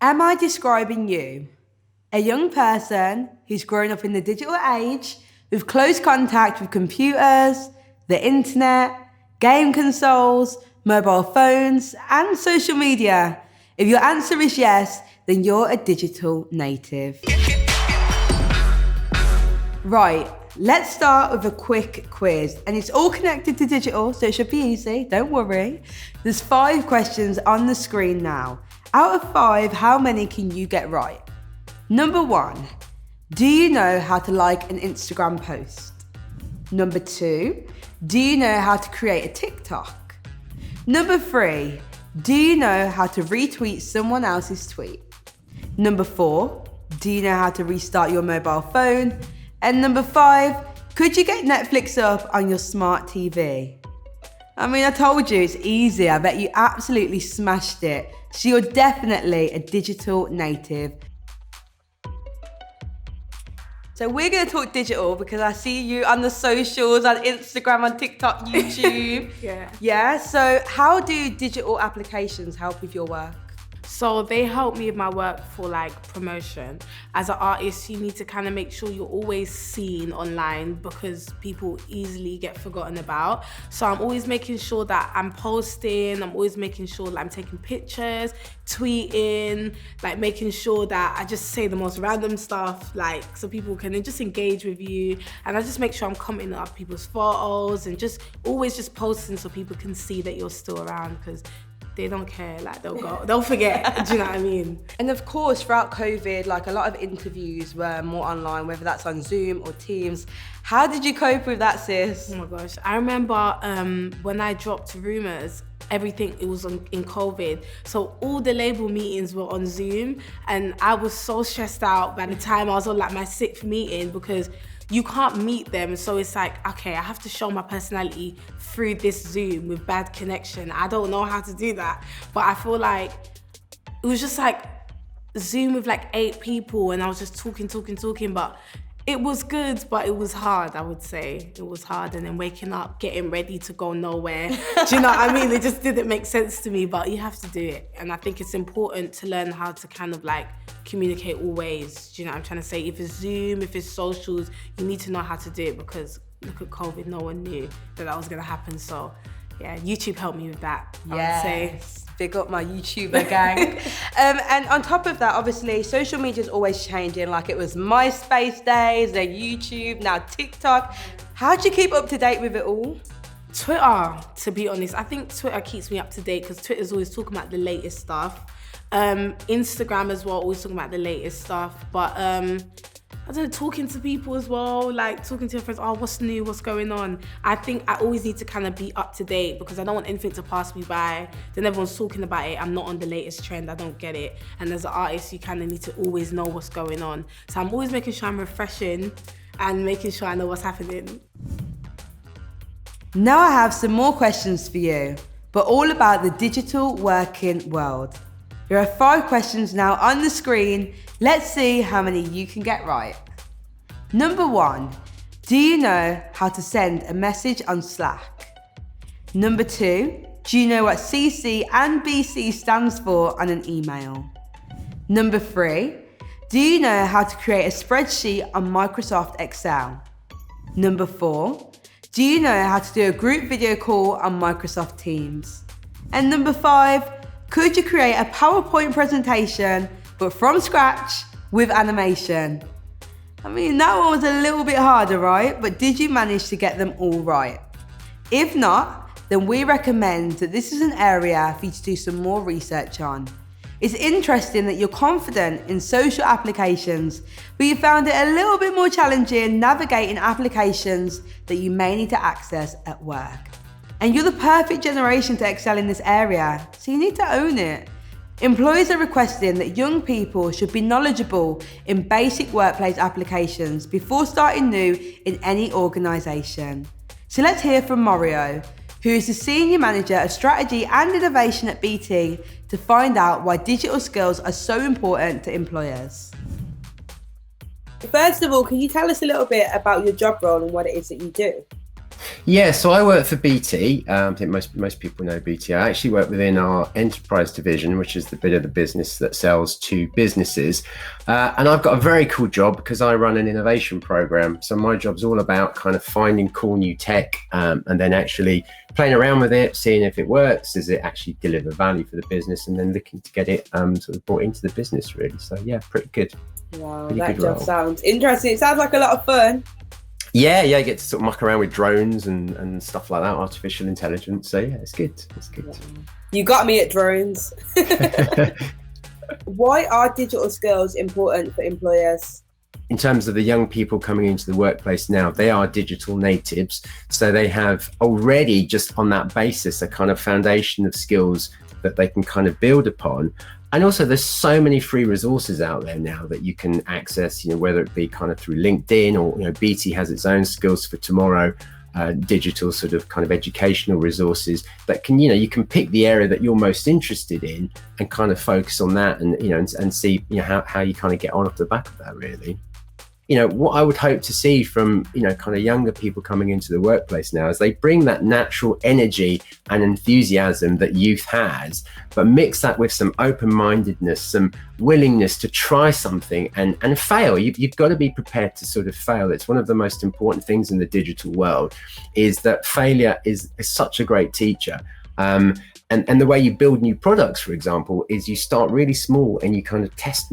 Am I describing you? A young person who's grown up in the digital age with close contact with computers, the internet, game consoles, mobile phones, and social media. If your answer is yes, then you're a digital native. Right, let's start with a quick quiz. And it's all connected to digital, so it should be easy, don't worry. There's 5 questions on the screen now. Out of 5, how many can you get right? Number 1, do you know how to like an Instagram post? Number 2, do you know how to create a TikTok? Number 3, do you know how to retweet someone else's tweet? Number 4, do you know how to restart your mobile phone? And number 5, could you get Netflix up on your smart TV? I mean, I told you it's easy. I bet you absolutely smashed it. So you're definitely a digital native. So we're going to talk digital because I see you on the socials, on Instagram, on TikTok, YouTube. Yeah, so how do digital applications help with your work? So they help me with my work for like promotion. As an artist, you need to kind of make sure you're always seen online because people easily get forgotten about. So I'm always making sure that I'm posting, I'm always making sure that I'm taking pictures, tweeting, like making sure that I just say the most random stuff, like so people can just engage with you. And I just make sure I'm commenting on people's photos and just always just posting so people can see that you're still around because they don't care, like they'll forget, do you know what I mean? And of course, throughout COVID, like a lot of interviews were more online, whether that's on Zoom or Teams. How did you cope with that, sis? Oh my gosh, I remember when I dropped Rumours, everything, it was in COVID. So all the label meetings were on Zoom and I was so stressed out by the time I was on like my 6th meeting because you can't meet them, so it's like, okay, I have to show my personality through this Zoom with bad connection. I don't know how to do that, but I feel like it was just like Zoom with like 8 people and I was just talking, but it was good, but it was hard, I would say. It was hard, and then waking up, getting ready to go nowhere. Do you know what I mean? It just didn't make sense to me, but you have to do it. And I think it's important to learn how to kind of like communicate all ways. Do you know what I'm trying to say? If it's Zoom, if it's socials, you need to know how to do it because look at COVID, no one knew that was gonna happen. So yeah, YouTube helped me with that, I would say. Big up my YouTuber gang. And on top of that, obviously, social media is always changing. Like it was MySpace days, then YouTube, now TikTok. How do you keep up to date with it all? Twitter, to be honest. I think Twitter keeps me up to date because Twitter's always talking about the latest stuff. Instagram as well, always talking about the latest stuff. But I don't know, talking to people as well, like talking to your friends, oh, what's new, what's going on? I think I always need to kind of be up to date because I don't want anything to pass me by. Then everyone's talking about it, I'm not on the latest trend, I don't get it. And as an artist, you kind of need to always know what's going on. So I'm always making sure I'm refreshing and making sure I know what's happening. Now I have some more questions for you, but all about the digital working world. There are 5 questions now on the screen. Let's see how many you can get right. Number 1, do you know how to send a message on Slack? Number 2, do you know what CC and BC stands for on an email? Number 3, do you know how to create a spreadsheet on Microsoft Excel? Number 4, do you know how to do a group video call on Microsoft Teams? And number 5, could you create a PowerPoint presentation, but from scratch with animation? I mean, that one was a little bit harder, right? But did you manage to get them all right? If not, then we recommend that this is an area for you to do some more research on. It's interesting that you're confident in social applications, but you found it a little bit more challenging navigating applications that you may need to access at work. And you're the perfect generation to excel in this area, so you need to own it. Employers are requesting that young people should be knowledgeable in basic workplace applications before starting new in any organisation. So let's hear from Mario, who is the Senior Manager of Strategy and Innovation at BT, to find out why digital skills are so important to employers. First of all, can you tell us a little bit about your job role and what it is that you do? Yeah, so I work for BT. I think most people know BT. I actually work within our enterprise division, which is the bit of the business that sells to businesses. And I've got a very cool job because I run an innovation program. So my job's all about kind of finding cool new tech, and then actually playing around with it, seeing if it works, does it actually deliver value for the business, and then looking to get it sort of brought into the business, really. So yeah, pretty good. Wow, pretty that good job role. sounds interesting. It sounds like a lot of fun. Yeah, you get to sort of muck around with drones and stuff like that, artificial intelligence. So yeah, it's good. It's good. You got me at drones. Why are digital skills important for employers? In terms of the young people coming into the workplace now, they are digital natives. So they have already, just on that basis, a kind of foundation of skills that they can kind of build upon. And also there's so many free resources out there now that you can access, whether it be kind of through LinkedIn or, BT has its own skills for tomorrow, digital sort of kind of educational resources that can, you can pick the area that you're most interested in and kind of focus on that and, and see, how you kind of get on off the back of that, really. What I would hope to see from, kind of younger people coming into the workplace now is they bring that natural energy and enthusiasm that youth has, but mix that with some open-mindedness, some willingness to try something and fail. You've got to be prepared to sort of fail. It's one of the most important things in the digital world, is that failure is such a great teacher. And the way you build new products, for example, is you start really small and you kind of test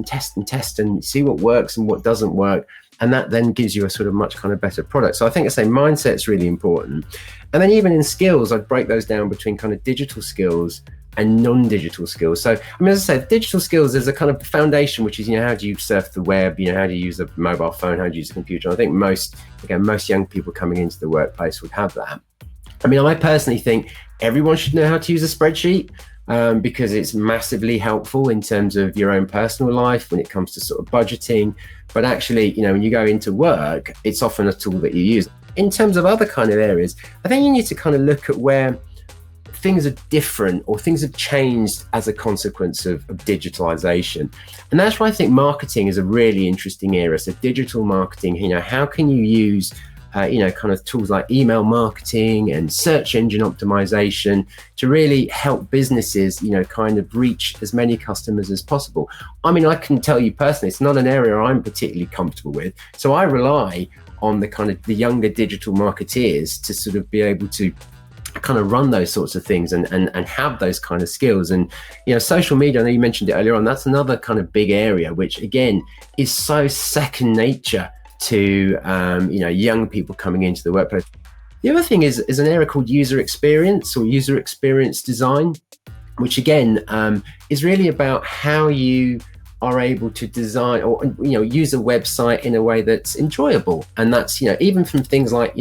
and see what works and what doesn't work. And that then gives you a sort of much kind of better product. So I think mindset's really important. And then even in skills, I'd break those down between kind of digital skills and non-digital skills. So, as I said, digital skills is a kind of foundation, which is, how do you surf the web? How do you use a mobile phone? How do you use a computer? And I think most young people coming into the workplace would have that. I personally think everyone should know how to use a spreadsheet, because it's massively helpful in terms of your own personal life when it comes to sort of budgeting. But actually, when you go into work, it's often a tool that you use. In terms of other kind of areas, I think you need to kind of look at where things are different or things have changed as a consequence of digitalization. And that's why I think marketing is a really interesting area. So digital marketing, how can you use kind of tools like email marketing and search engine optimization to really help businesses, kind of reach as many customers as possible. I can tell you personally, it's not an area I'm particularly comfortable with. So I rely on the younger digital marketeers to sort of be able to kind of run those sorts of things and have those kind of skills. And, social media, I know you mentioned it earlier on, that's another kind of big area, which again is so second nature to young people coming into the workplace. The other thing is an area called user experience or user experience design, which again is really about how you are able to design or use a website in a way that's enjoyable. And that's even from things like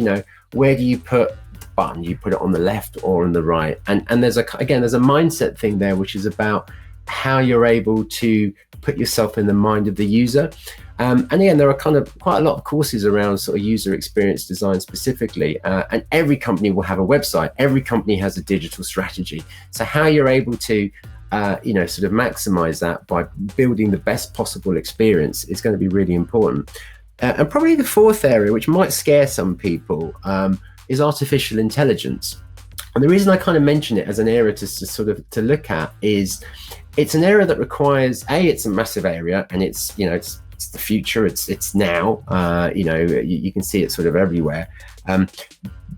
where do you put the button? You put it on the left or on the right? And there's a mindset thing there, which is about how you're able to put yourself in the mind of the user. And again, there are kind of quite a lot of courses around sort of user experience design specifically. And every company will have a website. Every company has a digital strategy. So how you're able to, sort of maximize that by building the best possible experience is going to be really important. And probably the fourth area, which might scare some people, is artificial intelligence. And the reason I kind of mention it as an area to look at is it's an area that requires, it's a massive area, and it's the future, it's now, you can see it sort of everywhere.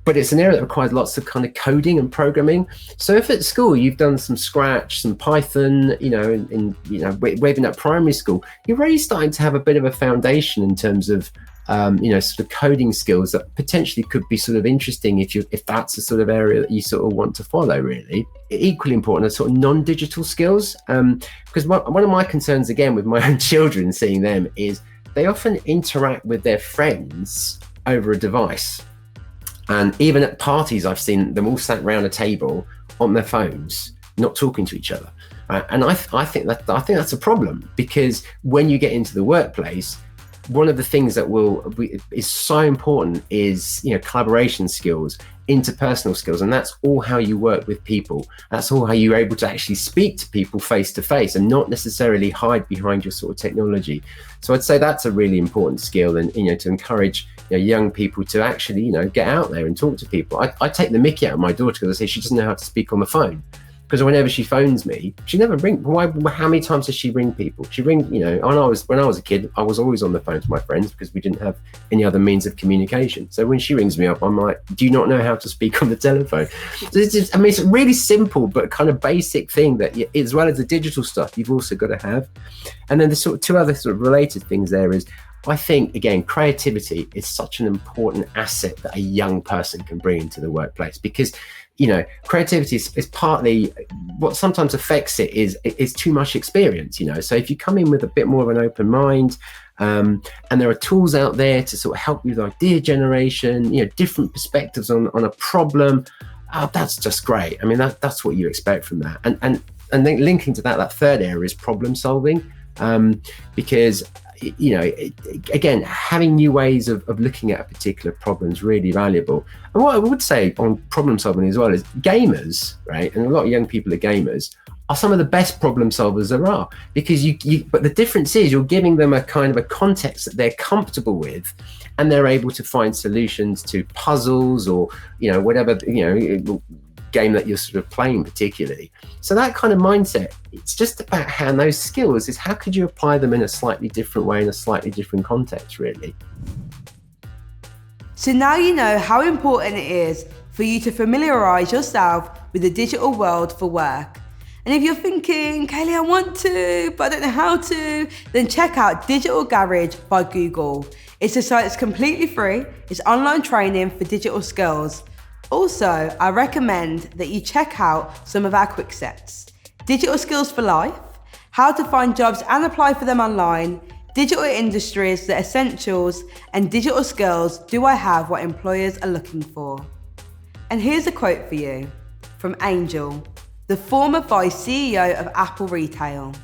But it's an area that requires lots of kind of coding and programming. So if at school you've done some Scratch, some Python, waving at primary school, you're already starting to have a bit of a foundation in terms of sort of coding skills that potentially could be sort of interesting if that's the sort of area that you sort of want to follow, really. Equally important are sort of non-digital skills, because one of my concerns, again, with my own children, seeing them, is they often interact with their friends over a device. And even at parties, I've seen them all sat around a table on their phones, not talking to each other. And I think that's a problem, because when you get into the workplace, one of the things that is so important is collaboration skills interpersonal skills, and that's all how you work with people. That's all how you're able to actually speak to people face to face and not necessarily hide behind your sort of technology. So I'd say that's a really important skill, and to encourage young people to actually get out there and talk to people. I take the mickey out of my daughter because I say she doesn't know how to speak on the phone. Because whenever she phones me, she never rings. Why? How many times does she ring people? She rings, when I was a kid, I was always on the phone to my friends because we didn't have any other means of communication. So when she rings me up, I'm like, do you not know how to speak on the telephone? So it's a really simple but kind of basic thing that, as well as the digital stuff, you've also got to have. And then the sort of two other sort of related things there is, I think, again, creativity is such an important asset that a young person can bring into the workplace, because creativity is partly what sometimes affects it is too much experience. So if you come in with a bit more of an open mind, and there are tools out there to sort of help you with idea generation, different perspectives on a problem, that's just great. I mean, that's what you expect from that. And then linking to that third area is problem solving, because again, having new ways of looking at a particular problem is really valuable. And what I would say on problem solving as well is gamers, right? And a lot of young people are gamers, are some of the best problem solvers there are, because but the difference is you're giving them a kind of a context that they're comfortable with, and they're able to find solutions to puzzles or, whatever, game that you're sort of playing particularly. So that kind of mindset, it's just about how those skills is how could you apply them in a slightly different way, in a slightly different context, really. So now you know how important it is for you to familiarise yourself with the digital world for work. And if you're thinking, Kaylee, I want to, but I don't know how to, then check out Digital Garage by Google. It's a site that's completely free. It's online training for digital skills. Also, I recommend that you check out some of our quick sets. Digital Skills for Life, how to find jobs and apply for them online, digital industries, the essentials, and digital skills, do I have what employers are looking for? And here's a quote for you from Angel, the former vice CEO of Apple Retail.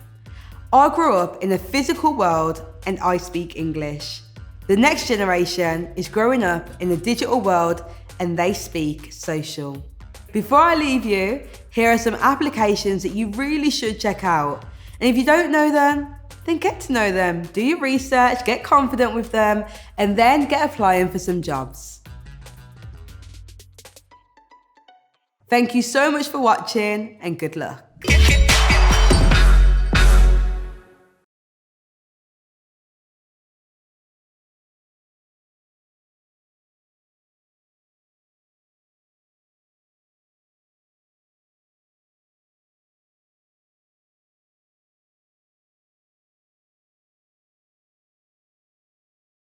I grew up in a physical world and I speak English. The next generation is growing up in the digital world and they speak social. Before I leave you, here are some applications that you really should check out. And if you don't know them, then get to know them. Do your research, get confident with them, and then get applying for some jobs. Thank you so much for watching, and good luck.